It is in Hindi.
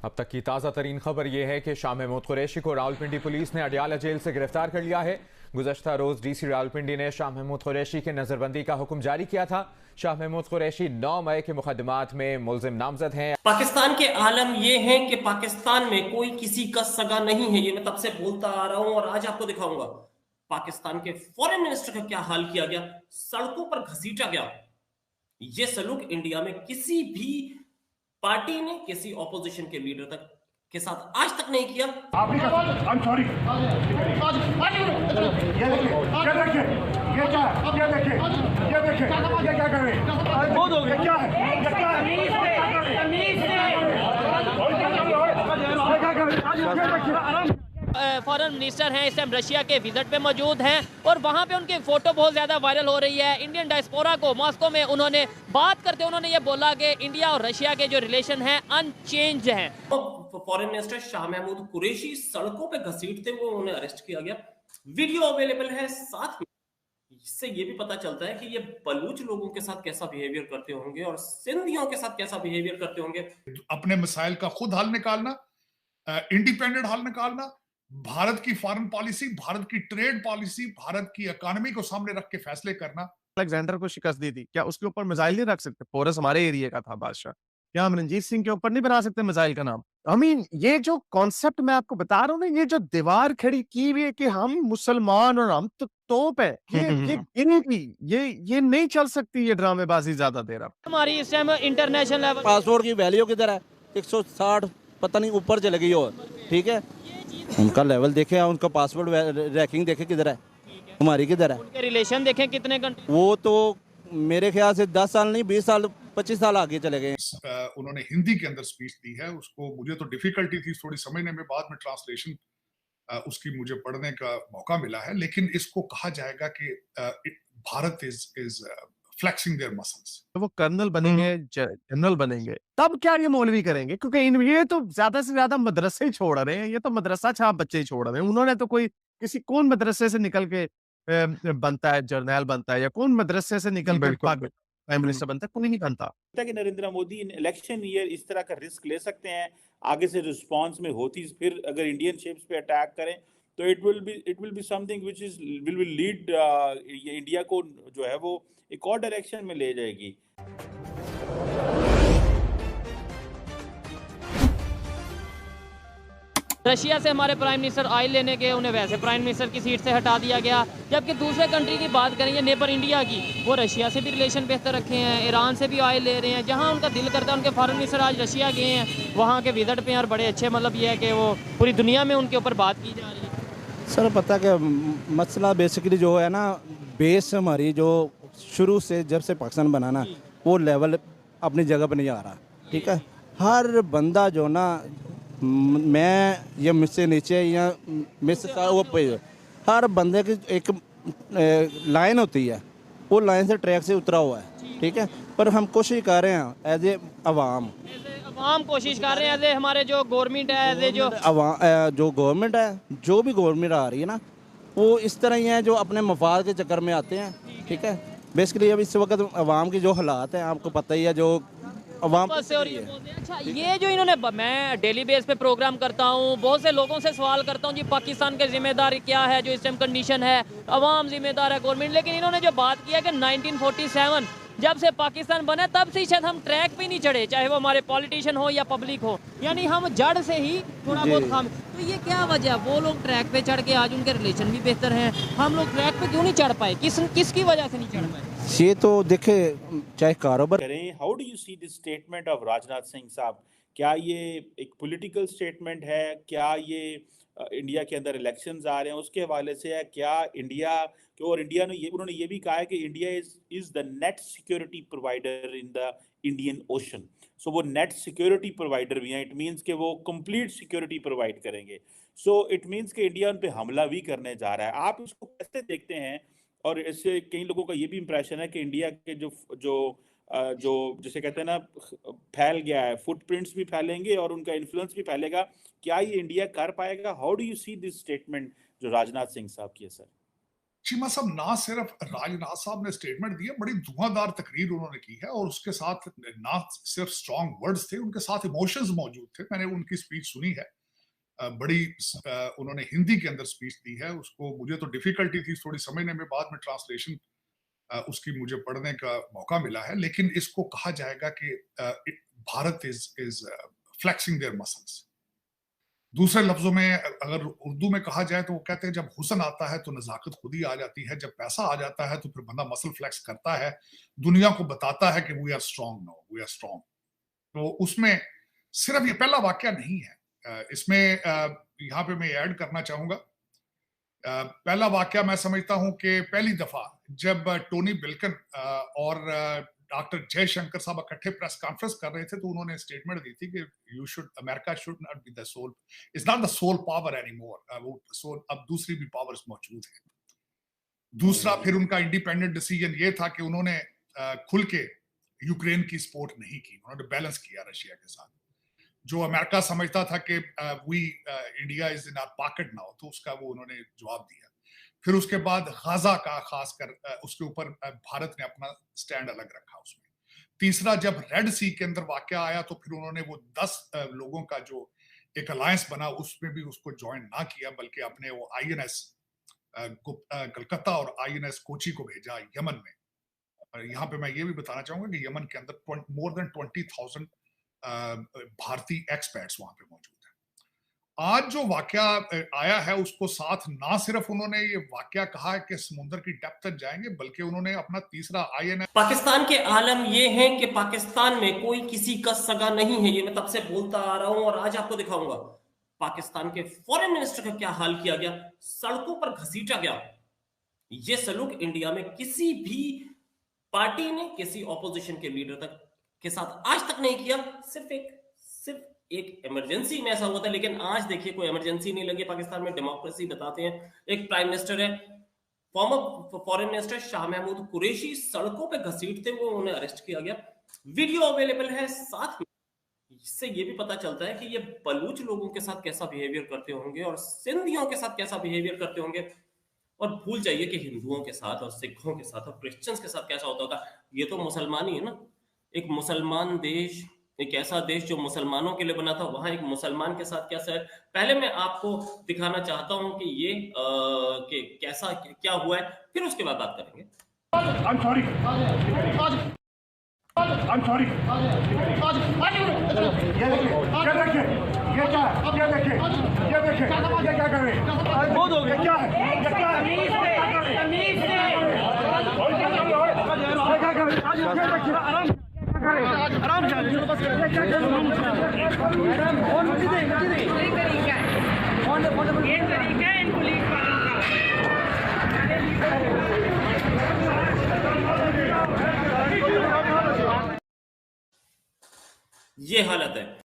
अब तक की ताज़ा तरीन खबर यह है कि शाह महमूद कुरैशी को रावलपिंडी पुलिस ने अडियाला जेल से गिरफ्तार कर लिया है। गुज़श्ता रोज डीसी रावलपिंडी ने शाह महमूद कुरैशी के नजरबंदी का हुक्म जारी किया था। शाह महमूद कुरैशी 9 मई के मुकदमात में मुलजिम नामजद हैं। पाकिस्तान के आलम यह है कि पाकिस्तान में कोई किसी का सगा नहीं है। ये मैं तब से बोलता आ रहा हूं और आज आपको दिखाऊंगा पाकिस्तान के फॉरेन मिनिस्टर का क्या हाल किया गया, सड़कों पर घसीटा गया। ये सलूक इंडिया में किसी भी पार्टी ने किसी ऑपोजिशन के लीडर तक के साथ आज तक नहीं किया। I'm sorry. ये क्या कर रहे हैं? क्या है? फॉरेन मिनिस्टर हैं, इस टाइम रशिया के विजिट पे मौजूद हैं और वहाँ पे उनकी फोटो बहुत ज़्यादा वायरल हो रही है। इंडियन डायस्पोरा को मॉस्को में उन्होंने बात करते उन्होंने ये बोला कि इंडिया और रशिया के जो रिलेशन हैं अनचेंज हैं। फॉरेन मिनिस्टर शाह महमूद कुरैशी सड़कों पे घसीटते हुए उन्हें अरेस्ट किया गया। वीडियो अवेलेबल है। साथ में इससे ये भी पता चलता है कि ये बलूच लोगों के साथ कैसा बिहेवियर करते होंगे और सिंधियों के साथ कैसा बिहेवियर करते होंगे। अपने मसाइल का खुद हल निकालना, इंडिपेंडेंट हल निकालना, भारत की फॉरेन पॉलिसी, भारत की ट्रेड पॉलिसी, भारत की इकोनॉमी को सामने रख के फैसले करना। अलेक्जेंडर को शिकस्त दी थी, क्या उसके ऊपर मिसाइल नहीं रख सकते? पोरस हमारे एरिया का था बादशाह, क्या हम रणजीत सिंह के ऊपर नहीं बना सकते मिसाइल का नाम? ये जो कॉन्सेप्ट मैं आपको बता रहा हूँ ना, ये जो दीवार खड़ी की हुई है कि हम मुसलमान और हम तो तोप है, ये गिरेगी, ये नहीं चल सकती ये ड्रामेबाजी ज्यादा देर। अब हमारी इस टाइम इंटरनेशनल लेवल पासपोर्ट की वैल्यू किधर है? 160 पता नहीं ऊपर चले गई और ठीक है, उनका लेवल देखे, उनका पासपोर्ट रैंकिंग देखे किधर है, हमारी किधर है। उनके रिलेशन देखें कितने घंटे, वो तो मेरे ख्याल से 10 साल नहीं 20 साल 25 साल आगे चले गए। उन्होंने हिंदी के अंदर स्पीच दी है, उसको मुझे तो डिफिकल्टी थी थोड़ी समझने में, बाद में ट्रांसलेशन उसकी मुझे पढ़ने का मौका मिला है। लेकिन इसको कहा जाएगा कि Bharat is flexing their muscles. वो कर्नल बनेंगे, जनरल बनेंगे, तब क्या ये मौलवी करेंगे? क्योंकि ये तो ज्यादा से ज्यादा मदरसे ही छोड़ रहे हैं, ये तो मदरसा छाप बच्चे ही छोड़ रहे हैं। उन्होंने तो कोई कौन मदरसे से निकल के बनता है जर्नैल बनता है, या कौन मदरसे से निकल के प्राइम मिनिस्टर बनता है? कोई नहीं बनता। कि नरेंद्र मोदी इलेक्शन ईयर इस तरह का रिस्क ले सकते हैं, आगे से रिस्पांस में होती फिर अगर इंडियन शिप्स पे अटैक करें तो it will be something which is will lead India को जो है वो एक और डायरेक्शन में ले जाएगी। रशिया से हमारे प्राइम मिनिस्टर ऑयल लेने गए, उन्हें वैसे प्राइम मिनिस्टर की सीट से हटा दिया गया। जबकि दूसरे कंट्री की बात करेंगे नेबर इंडिया की, वो रशिया से भी रिलेशन बेहतर रखे हैं, ईरान से भी ऑयल ले रहे हैं। जहां उनका दिल करता है, उनके फॉरेन मिनिस्टर आज रशिया गए हैं, वहाँ के विजिट पे और बड़े अच्छे, मतलब ये है कि वो पूरी दुनिया में उनके ऊपर बात की जा रही है। सर पता क्या मसला बेसिकली जो है ना, बेस हमारी जो शुरू से जब से पाकिस्तान बना ना, वो लेवल अपनी जगह पर नहीं आ रहा। ठीक है, हर बंदा जो ना, मैं या मुझसे नीचे या मुझसे ऊपर, हर बंदे की एक लाइन होती है, वो लाइन से ट्रैक से उतरा हुआ है। ठीक है, पर हम कोशिश कर रहे हैं एज ए अवाम कोशिश कर रहे हैं, एज ए हमारे जो गवर्नमेंट है, एज ए जो गवर्नमेंट है, जो भी गवर्नमेंट आ रही है ना, वो इस तरह ही है जो अपने मफाद के चक्कर में आते हैं। ठीक है, बेसिकली अब इस वक्त अवाम की जो हालात हैं आपको पता ही है, जो अवाम से और अच्छा ये जो इन्होंने, मैं डेली बेस पे प्रोग्राम करता हूँ, बहुत से लोगों से सवाल करता हूँ जी पाकिस्तान के जिम्मेदार क्या है, जो इस टाइम कंडीशन है, अवाम जिम्मेदार है, गवर्नमेंट। लेकिन इन्होंने जो बात किया कि 1947 जब से पाकिस्तान बना तब से शायद हम ट्रैक पे नहीं चढ़े, चाहे वो हमारे पॉलिटिशियन हो या पब्लिक हो, यानी हम जड़ से ही थोड़ा बहुत खाम। तो ये क्या वजह, वो लोग ट्रैक पे चढ़ के आज उनके रिलेशन भी बेहतर हैं, हम लोग ट्रैक पे क्यों नहीं चढ़ पाए? किसकी वजह से नहीं चढ़ पाए? ये तो देखे चाहे कारोबार करें। How do you see this statement of Rajnath Singh साहब? क्या ये एक पॉलिटिकल स्टेटमेंट है? क्या ये इंडिया के अंदर इलेक्शंस आ रहे हैं उसके हवाले से है? क्या इंडिया को, और इंडिया ने उन्होंने ये भी कहा है कि India is the net security provider in the Indian Ocean. So वो नेट सिक्योरिटी प्रोवाइडर भी हैं, इट मीन्स कि वो कंप्लीट सिक्योरिटी प्रोवाइड करेंगे। सो इट मीन्स कि इंडिया उन पर हमला भी करने जा रहा है। आप इसको कैसे देखते हैं? और इससे कई लोगों का ये भी इंप्रेशन है कि इंडिया के जो जिसे कहते हैं ना, फैल गया है, फुटप्रिंट्स भी फैलेंगे और उनका इन्फ्लुएंस भी फैलेगा। क्या ये इंडिया कर पाएगा? How do you see this statement जो राजनाथ सिंह साहब की है सर? चीमा साहब ना सिर्फ राजनाथ साहब ने स्टेटमेंट दी है, बड़ी धुआंधार तकरीर उन्होंने की है और उसके साथ ना सिर्फ स्ट्रॉन्ग वर्ड्स थे, उनके साथ इमोशंस मौजूद थे। मैंने उनकी स्पीच सुनी है, बड़ी उन्होंने हिंदी के अंदर स्पीच दी है, उसको मुझे तो डिफिकल्टी थी थोड़ी समझने में, बाद में ट्रांसलेशन उसकी मुझे पढ़ने का मौका मिला है। लेकिन इसको कहा जाएगा कि Bharat is flexing their muscles. दूसरे लफ्जों में अगर उर्दू में कहा जाए तो वो कहते हैं जब हुस्न आता है तो नजाकत खुद ही आ जाती है, जब पैसा आ जाता है तो फिर बंदा मसल फ्लेक्स करता है, दुनिया को बताता है कि we are strong now, we are strong. तो उसमें सिर्फ ये पहला वाकया नहीं है, इसमें यहाँ पे मैं ऐड करना चाहूंगा। पहला वाकया मैं समझता हूं कि पहली दफा जब टोनी बिल्कन और डॉक्टर जयशंकर साहब इकट्ठे प्रेस कॉन्फ्रेंस कर रहे थे तो उन्होंने स्टेटमेंट दी थी कि America should not be the sole, is not the sole power anymore, वो सोल अब दूसरी भी पावर्स मौजूद है। दूसरा फिर उनका इंडिपेंडेंट डिसीजन ये था कि उन्होंने खुल के यूक्रेन की सपोर्ट नहीं की, उन्होंने बैलेंस किया रशिया के साथ। जो अमेरिका समझता था कि we India is in our pocket now, तो उसका वो उन्होंने जवाब दिया। फिर उसके बाद गाजा का खासकर उसके ऊपर भारत ने अपना स्टैंड अलग रखा उसमें। तीसरा जब रेड सी के अंदर वाकया आया तो फिर उन्होंने वो 10 लोगों का जो एक अलायंस बना उसमें भी उसको ज्वाइन ना किया, बल्कि अपने वो INS कलकत्ता और INS कोची को भेजा यमन में। और यहाँ पे मैं ये भी बताना चाहूंगा कि यमन के अंदर मोर देन 20,000 भारतीय एक्सपर्ट्स वहां पे मौजूद है। आज जो वाकया आया है उसको साथ ना सिर्फ उन्होंने ये वाकया कहा है कि समुद्र की डेप्थ तक जाएंगे, बल्कि उन्होंने अपना तीसरा INS। पाकिस्तान के आलम ये हैं कि पाकिस्तान में कोई किसी का सगा नहीं है, ये मैं तब से बोलता आ रहा हूं और आज आपको दिखाऊंगा पाकिस्तान के फॉरेन मिनिस्टर का क्या हाल किया गया, सड़कों पर घसीटा गया। ये सलूक इंडिया में किसी भी पार्टी ने किसी ऑपोजिशन के लीडर तक के साथ आज तक नहीं किया। सिर्फ एक इमरजेंसी में ऐसा हुआ था, लेकिन आज देखिए कोई इमरजेंसी नहीं लगी। पाकिस्तान में डेमोक्रेसी बताते हैं। एक प्राइम मिनिस्टर है, former foreign minister Shah Mahmood Qureshi, सड़कों पे घसीटते हुए उन्हें अरेस्ट किया गया। वीडियो अवेलेबल है। साथ में इससे ये भी पता चलता है कि ये बलूच लोगों के साथ कैसा बिहेवियर करते होंगे और सिंधियों के साथ कैसा बिहेवियर करते होंगे। और भूल जाइए कि हिंदुओं के साथ और सिखों के साथ और क्रिश्चियंस के साथ कैसा होता होगा। ये तो मुसलमान ही है ना, एक मुसलमान देश, एक ऐसा देश जो मुसलमानों के लिए बना था, वहां एक मुसलमान के साथ कैसा है। पहले मैं आपको दिखाना चाहता हूं कि ये कि कैसा क्या हुआ है, फिर उसके बाद बात करेंगे। I'm sorry. ये देखिए, ये क्या है? ये देखिए, ये क्या कर रहे हैं? बहुत हो गया। क्या है? ये क्या है? तमीज़ से। क्या कर रहे हैं? ये देखिए, आराम से। ये क्या कर रहे हैं? फोन मुझे दे। ये तरीका है इन पुलिस वालों का। ये हालत है।